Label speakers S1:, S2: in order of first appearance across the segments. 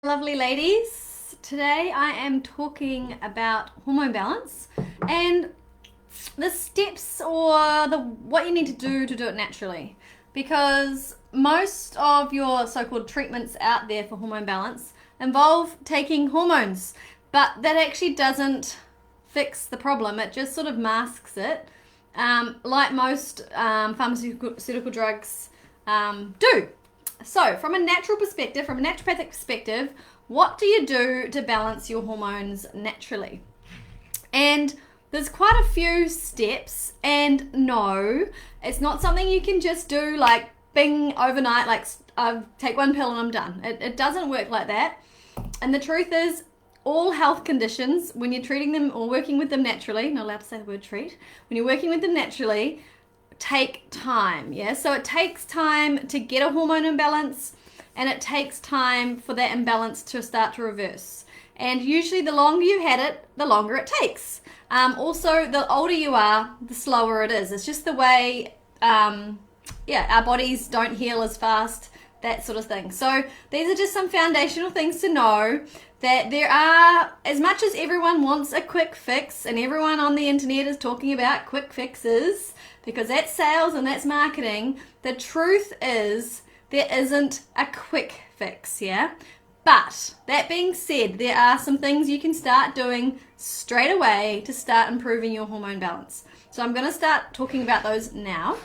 S1: Lovely ladies, today I am talking about hormone balance and the steps or what you need to do it naturally, because most of your so-called treatments out there for hormone balance involve taking hormones, but that actually doesn't fix the problem. It just sort of masks it, like most pharmaceutical drugs do. So, from a natural perspective, from a naturopathic perspective, what do you do to balance your hormones naturally? And there's quite a few steps, and no, it's not something you can just do like bing overnight, like take one pill and I'm done. It doesn't work like that. And the truth is, all health conditions, when you're treating them or working with them naturally, not allowed to say the word treat, when you're working with them naturally, take time. Yeah, so it takes time to get a hormone imbalance, and it takes time for that imbalance to start to reverse. And usually the longer you've had it, the longer it takes. Also, the older you are, the slower it is. It's just the way our bodies don't heal as fast, that sort of thing. So these are just some foundational things to know, that there are, as much as everyone wants a quick fix and everyone on the internet is talking about quick fixes because that's sales and that's marketing, the truth is there isn't a quick fix, yeah? But that being said, there are some things you can start doing straight away to start improving your hormone balance. So I'm going to start talking about those now.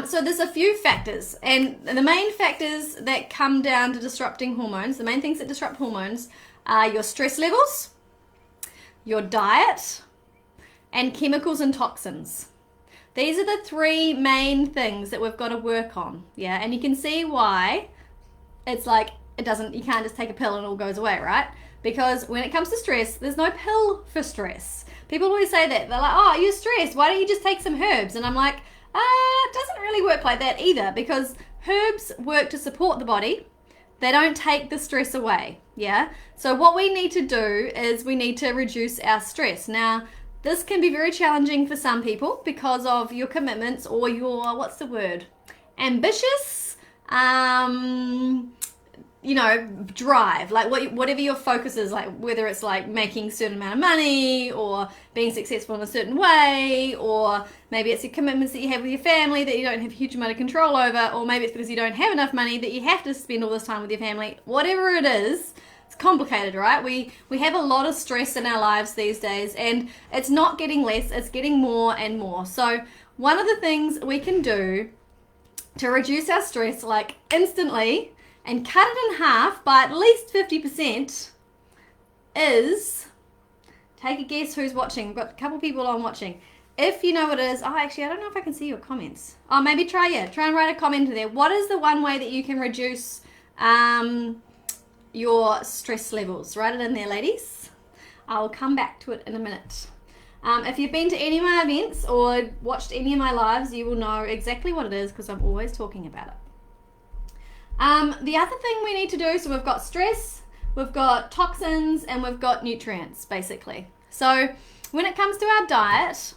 S1: So there's a few factors, and the main factors that come down to disrupting hormones, the main things that disrupt hormones are your stress levels, your diet, and chemicals and toxins. These are the three main things that we've got to work on, yeah? And you can see why it's like you can't just take a pill and it all goes away, right? Because when it comes to stress, there's no pill for stress. People always say that. They're like, oh, you're stressed, why don't you just take some herbs? And I'm like, it doesn't really work like that either, because herbs work to support the body. They don't take the stress away, yeah? So what we need to do is we need to reduce our stress. Now, this can be very challenging for some people because of your commitments or your, what's the word? Ambitious, drive, like whatever your focus is, like whether it's like making a certain amount of money or being successful in a certain way, or maybe it's your commitments that you have with your family that you don't have a huge amount of control over, or maybe it's because you don't have enough money that you have to spend all this time with your family. Whatever it is, it's complicated, right? We have a lot of stress in our lives these days, and it's not getting less, it's getting more and more. So one of the things we can do to reduce our stress, like instantly, and cut it in half by at least 50%, is, take a guess who's watching. We've got a couple people on watching. If you know what it is, actually I don't know if I can see your comments. Maybe try and write a comment in there. What is the one way that you can reduce your stress levels? Write it in there, ladies. I'll come back to it in a minute. If you've been to any of my events or watched any of my lives, you will know exactly what it is, because I'm always talking about it. The other thing we need to do, so we've got stress, we've got toxins, and we've got nutrients, basically. So when it comes to our diet,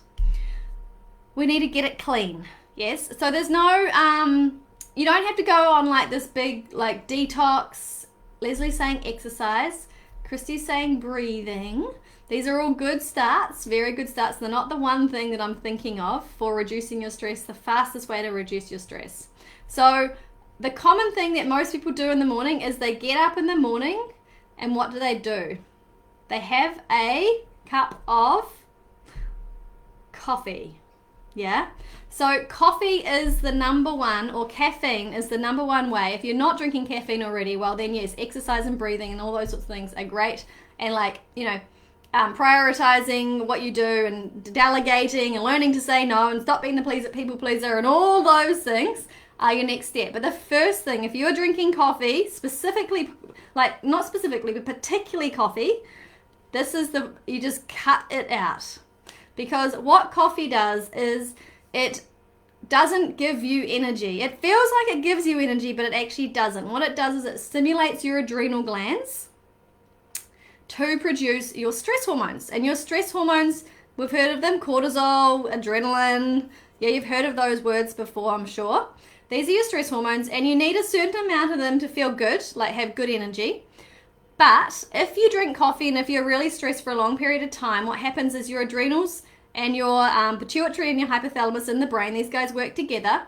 S1: we need to get it clean, yes? So there's no, you don't have to go on like this big like detox. Leslie's saying exercise, Christy's saying breathing. These are all good starts, very good starts. They're not the one thing that I'm thinking of for reducing your stress, the fastest way to reduce your stress. So the common thing that most people do in the morning is they get up in the morning, and what do? They have a cup of coffee, yeah? So coffee is the number one, or caffeine is the number one way. If you're not drinking caffeine already, well then yes, exercise and breathing and all those sorts of things are great, and prioritizing what you do and delegating and learning to say no and stop being the people pleaser and all those things are your next step. But the first thing, if you're drinking coffee, not specifically, but particularly coffee, you just cut it out. Because what coffee does is it doesn't give you energy. It feels like it gives you energy, but it actually doesn't. What it does is it stimulates your adrenal glands to produce your stress hormones. And your stress hormones, we've heard of them, cortisol, adrenaline. Yeah, you've heard of those words before, I'm sure. These are your stress hormones, and you need a certain amount of them to feel good, like have good energy. But if you drink coffee and if you're really stressed for a long period of time, what happens is your adrenals and your pituitary and your hypothalamus in the brain, these guys work together,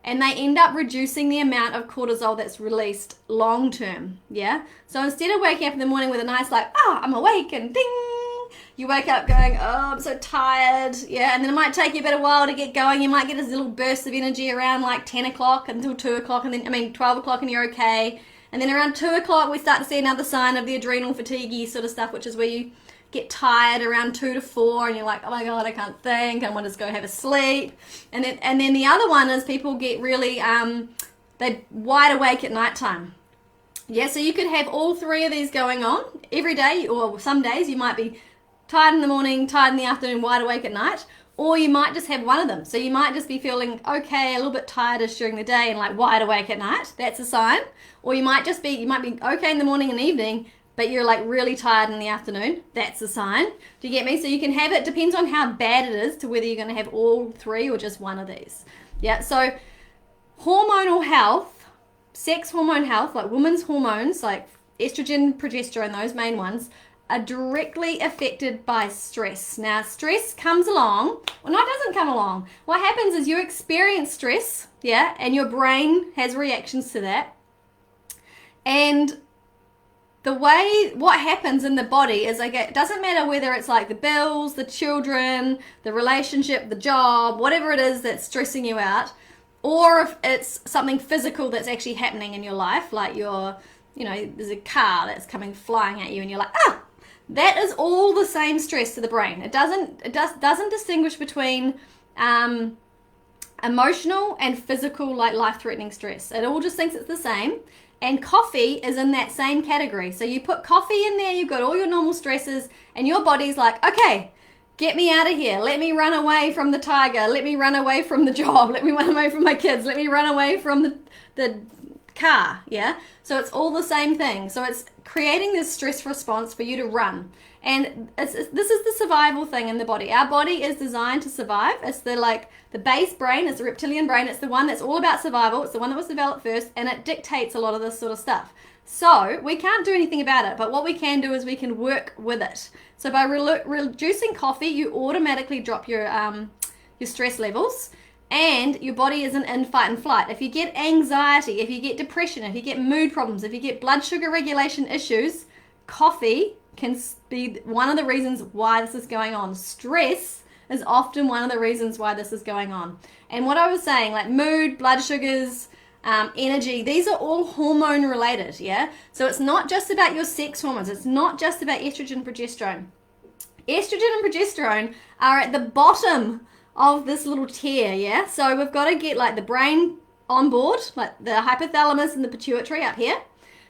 S1: and they end up reducing the amount of cortisol that's released long term. Yeah. So instead of waking up in the morning with a nice like, oh, I'm awake and ding, you wake up going, oh, I'm so tired. Yeah. And then it might take you a bit of while to get going. You might get this little burst of energy around like 10 o'clock until 2 o'clock, and then 12 o'clock, and you're okay. And then around 2 o'clock, we start to see another sign of the adrenal fatigue sort of stuff, which is where you get tired around 2 to 4, and you're like, oh my God, I can't think. I want to just go have a sleep. And then the other one is people get really, they're wide awake at nighttime. Yeah, so you could have all three of these going on every day, or some days you might be tired in the morning, tired in the afternoon, wide awake at night. Or you might just have one of them. So you might just be feeling okay, a little bit tired-ish during the day and like wide awake at night. That's a sign. Or you might be okay in the morning and evening, but you're like really tired in the afternoon. That's a sign. Do you get me? So you can have it, depends on how bad it is to whether you're going to have all three or just one of these. Yeah, so hormonal health, sex hormone health, like women's hormones, like estrogen, progesterone, those main ones, are directly affected by stress. Now, stress comes along, well, no, it doesn't come along. What happens is you experience stress, yeah, and your brain has reactions to that. And what happens in the body is like, it doesn't matter whether it's like the bills, the children, the relationship, the job, whatever it is that's stressing you out, or if it's something physical that's actually happening in your life, like there's a car that's coming flying at you and you're like, ah! That is all the same stress to the brain. It doesn't distinguish between emotional and physical, like life-threatening stress. It all just thinks it's the same. And coffee is in that same category. So you put coffee in there, you've got all your normal stresses, and your body's like, okay, get me out of here. Let me run away from the tiger. Let me run away from the job. Let me run away from my kids. Let me run away from the car. Yeah. So it's all the same thing. So it's creating this stress response for you to run. And this is the survival thing in the body. Our body is designed to survive. It's the base brain, it's the reptilian brain. It's the one that's all about survival. It's the one that was developed first, and it dictates a lot of this sort of stuff. So we can't do anything about it, but what we can do is we can work with it. So by reducing coffee, you automatically drop your stress levels, and your body isn't in fight and flight. If you get anxiety, if you get depression, if you get mood problems, if you get blood sugar regulation issues, coffee can be one of the reasons why this is going on. Stress is often one of the reasons why this is going on. And what I was saying, like mood, blood sugars, energy, these are all hormone related, yeah? So it's not just about your sex hormones. It's not just about estrogen, progesterone. Estrogen and progesterone are at the bottom of this little tier, yeah? So we've got to get like the brain on board, like the hypothalamus and the pituitary up here.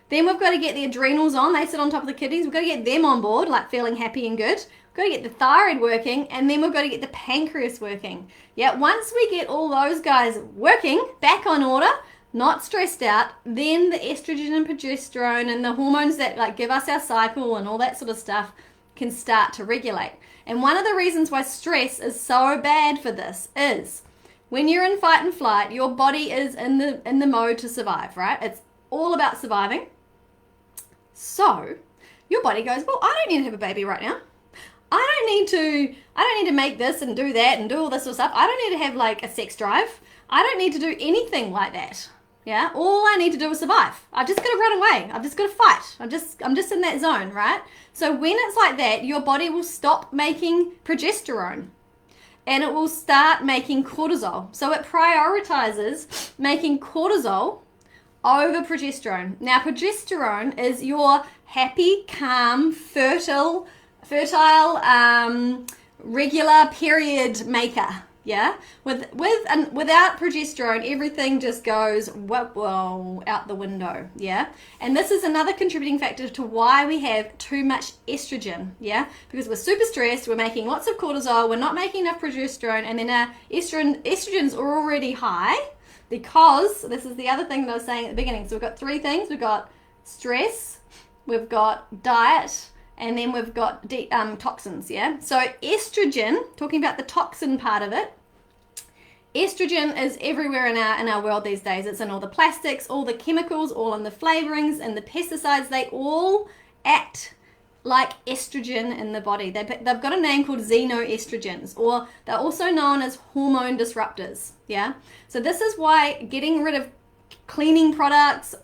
S1: Then we've got to get the adrenals on. They sit on top of the kidneys. We've got to get them on board, like feeling happy and good. We've got to get the thyroid working, and then we've got to get the pancreas working. Yeah, once we get all those guys working, back on order, not stressed out, then the estrogen and progesterone and the hormones that like give us our cycle and all that sort of stuff can start to regulate. And one of the reasons why stress is so bad for this is when you're in fight and flight, your body is in the mode to survive, right? It's all about surviving. So your body goes, well, I don't need to have a baby right now. I don't need to make this and do that and do all this sort of stuff. I don't need to have like a sex drive. I don't need to do anything like that. Yeah, all I need to do is survive. I've just got to run away. I've just got to fight. I'm just in that zone, right? So when it's like that, your body will stop making progesterone and it will start making cortisol. So it prioritizes making cortisol over progesterone. Now, progesterone is your happy, calm, fertile, regular period maker. Yeah, without progesterone, everything just goes whoa out the window. Yeah, and this is another contributing factor to why we have too much estrogen. Yeah, because we're super stressed, we're making lots of cortisol, we're not making enough progesterone, and then our estrogens are already high. Because this is the other thing that I was saying at the beginning. So we've got three things. We've got stress, we've got diet, and then we've got toxins, yeah? So estrogen, talking about the toxin part of it, Estrogen is everywhere in our world these days. It's in all the plastics, all the chemicals, all in the flavorings and the pesticides. They all act like estrogen in the body. They've got a name called xenoestrogens, or they're also known as hormone disruptors. Yeah. So this is why getting rid of cleaning products,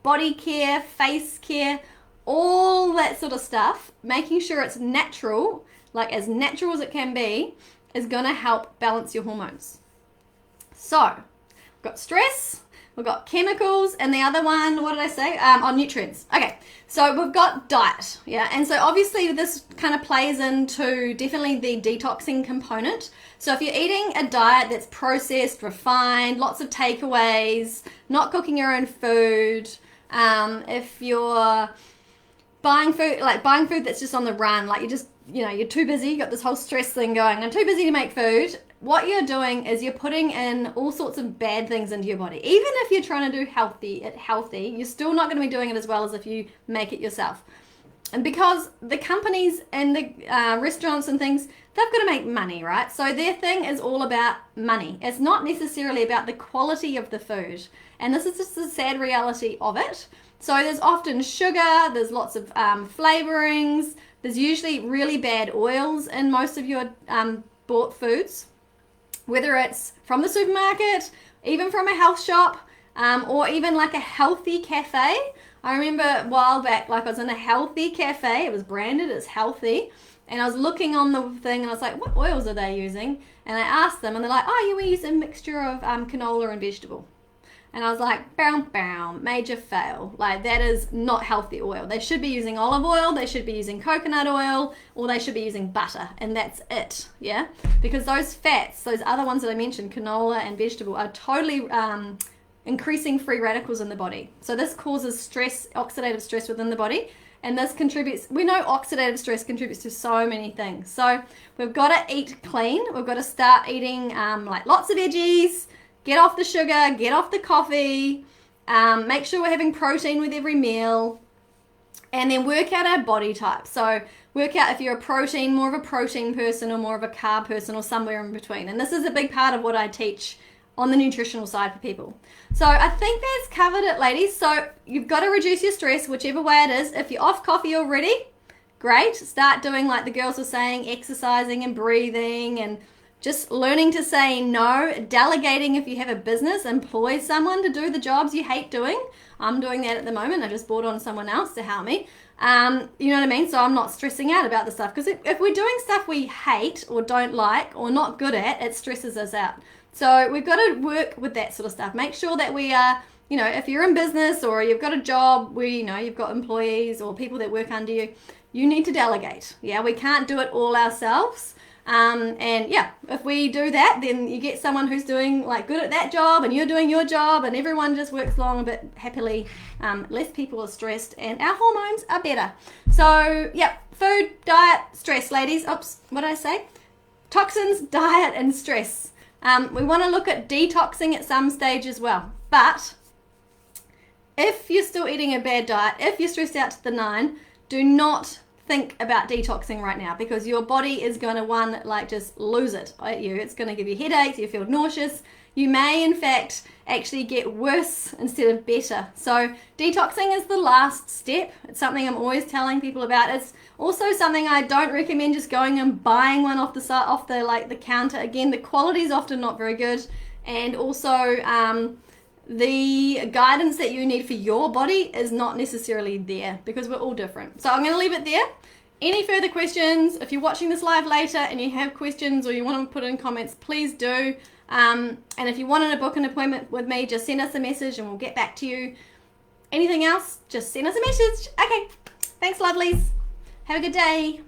S1: body care, face care, all that sort of stuff, making sure it's natural, like as natural as it can be, is going to help balance your hormones. So, we've got stress, we've got chemicals, and the other one, what did I say? On nutrients. Okay, so we've got diet, yeah, and so obviously this kind of plays into definitely the detoxing component. So if you're eating a diet that's processed, refined, lots of takeaways, not cooking your own food, if you're buying food that's just on the run, like you're too busy, you got this whole stress thing going, I'm too busy to make food, what you're doing is you're putting in all sorts of bad things into your body. Even if you're trying to do healthy, you're still not going to be doing it as well as if you make it yourself. And because the companies and the restaurants and things, they've got to make money, right? So their thing is all about money. It's not necessarily about the quality of the food. And this is just the sad reality of it. So there's often sugar, there's lots of flavorings, there's usually really bad oils in most of your bought foods, whether it's from the supermarket, even from a health shop, or even like a healthy cafe. I remember a while back, like I was in a healthy cafe, it was branded as healthy, and I was looking on the thing and I was like, what oils are they using? And I asked them and they're like, oh yeah, we use a mixture of canola and vegetable. And I was like, bow, major fail. Like, that is not healthy oil. They should be using olive oil, they should be using coconut oil, or they should be using butter, and that's it, yeah? Because those fats, those other ones that I mentioned, canola and vegetable, are totally increasing free radicals in the body. So this causes stress, oxidative stress within the body, and this contributes, we know oxidative stress contributes to so many things. So we've got to eat clean, we've got to start eating like lots of veggies, get off the sugar, get off the coffee, make sure we're having protein with every meal, and then work out our body type. So work out if you're more of a protein person or more of a carb person or somewhere in between. And this is a big part of what I teach on the nutritional side for people. So I think that's covered it, ladies. So you've got to reduce your stress, whichever way it is. If you're off coffee already, great. Start doing, like the girls were saying, exercising and breathing and just learning to say no, delegating if you have a business, employ someone to do the jobs you hate doing. I'm doing that at the moment. I just brought on someone else to help me. You know what I mean? So I'm not stressing out about the stuff, because if we're doing stuff we hate or don't like or not good at, it stresses us out. So we've got to work with that sort of stuff. Make sure that we are, if you're in business or you've got a job where, you've got employees or people that work under you, you need to delegate. Yeah, we can't do it all ourselves. And yeah, if we do that, then you get someone who's doing like good at that job and you're doing your job and everyone just works along a bit happily. Less people are stressed and our hormones are better. So yeah, food, diet, stress, ladies. Oops, what did I say? Toxins, diet, and stress. We want to look at detoxing at some stage as well. But if you're still eating a bad diet, if you're stressed out to the nine, do not think about detoxing right now, because your body is going to just lose it at you. It's going to give you headaches, you feel nauseous. You may in fact actually get worse instead of better. So detoxing is the last step. It's something I'm always telling people about. It's also something I don't recommend just going and buying one off the counter. Again, the quality is often not very good, and also the guidance that you need for your body is not necessarily there, because we're all different. So I'm going to leave it there. Any further questions, if you're watching this live later and you have questions or you want to put in comments, please do. And if you wanted to book an appointment with me, just send us a message and we'll get back to you. Anything else, just send us a message. Okay, thanks lovelies. Have a good day.